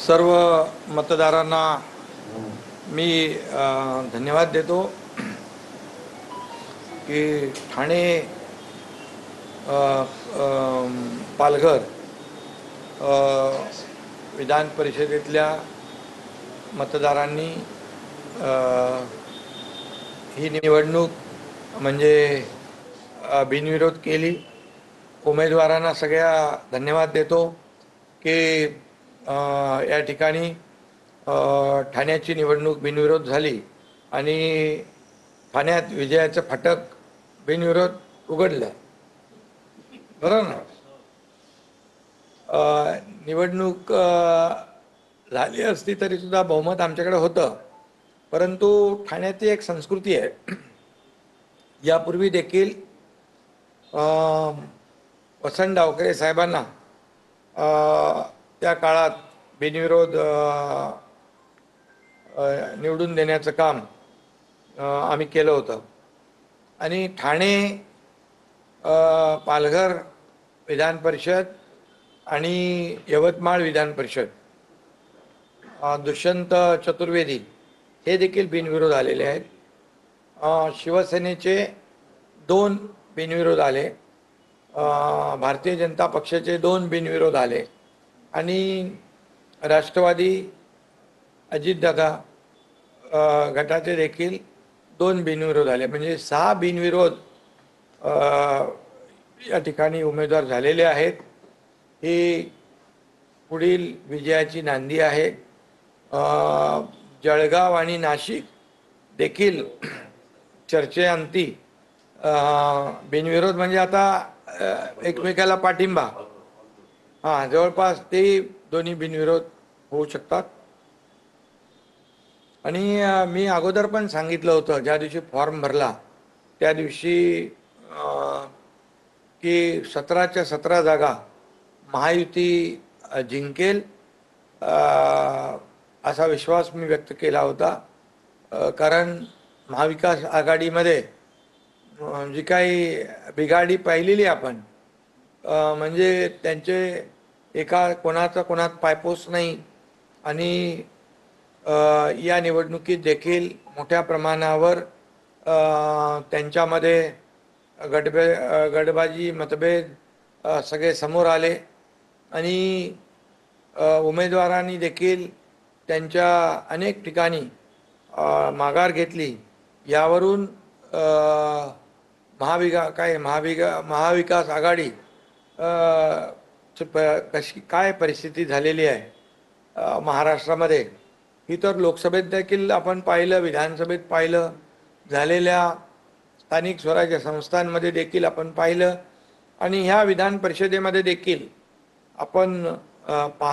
सर्व मतदारांना मी धन्यवाद देतो की ठाणे पालघर विधान परिषदेतल्या मतदारांनी ही निवडणूक म्हणजे बिनविरोध केली। उमेदवारांना सगळ्या धन्यवाद देतो की या ठिकाणी ठाण्याची निवडणूक बिनविरोध झाली आणि ठाण्यात विजयाचं फाटक बिनविरोध उघडलं। बरोबर ना? निवडणूक झाली असती तरी सुद्धा बहुमत आमच्याकडे होतं, परंतु ठाण्याची एक संस्कृती आहे। यापूर्वी देखील वसंत डावकरे साहेबांना त्या काळात बिनविरोध निवडून देण्याचं काम आम्ही केलं होतं आणि ठाणे पालघर विधान परिषद आणि यवतमाळ विधान परिषद दुष्यंत चतुर्वेदी हे देखील बिनविरोध आलेले आहेत। शिवसेनेचे 2 बिनविरोध आले, भारतीय जनता पक्षाचे 2 बिनविरोध आले आणि राष्ट्रवादी अजितदादा गटाचे देखील 2 बिनविरोध आले, म्हणजे 6 बिनविरोध या ठिकाणी उमेदवार झालेले आहेत। ही पुढील विजयाची नांदी आहे। जळगाव आणि नाशिक देखील चर्चेअंती बिनविरोध म्हणजे आता एकमेकाला पाठिंबा जवळपास ते दोन्ही बिनविरोध होऊ शकतात। आणि मी अगोदर पण सांगितलं होतं, ज्या दिवशी फॉर्म भरला त्या दिवशी की 17च्या 17 जागा महायुती जिंकेल असा विश्वास मी व्यक्त केला होता। कारण महाविकास आघाडीमध्ये जी काही बिघाडी पाहिलेली आपण, म्हणजे त्यांचे कोणात पायपोस नाही आणि या निवडणुकीत देखील मोठ्या प्रमाणावर त्यांच्यामध्ये गटबाजी मतभेद सगळे समोर आले आणि उमेदवारांनी देखील त्यांच्या अनेक ठिकाणी माघार घेतली। यावरून महाविकास आघाडी कशी काय परिस्थिती झालेली आहे महाराष्ट्रामध्ये, ही तर लोकसभेत देखील आपण पाहिलं, विधानसभेत पाहिलं, झालेल्या स्थानिक स्वराज्य संस्थांमध्ये देखील आपण पाहिलं आणि ह्या विधान परिषदेमध्ये देखील आपण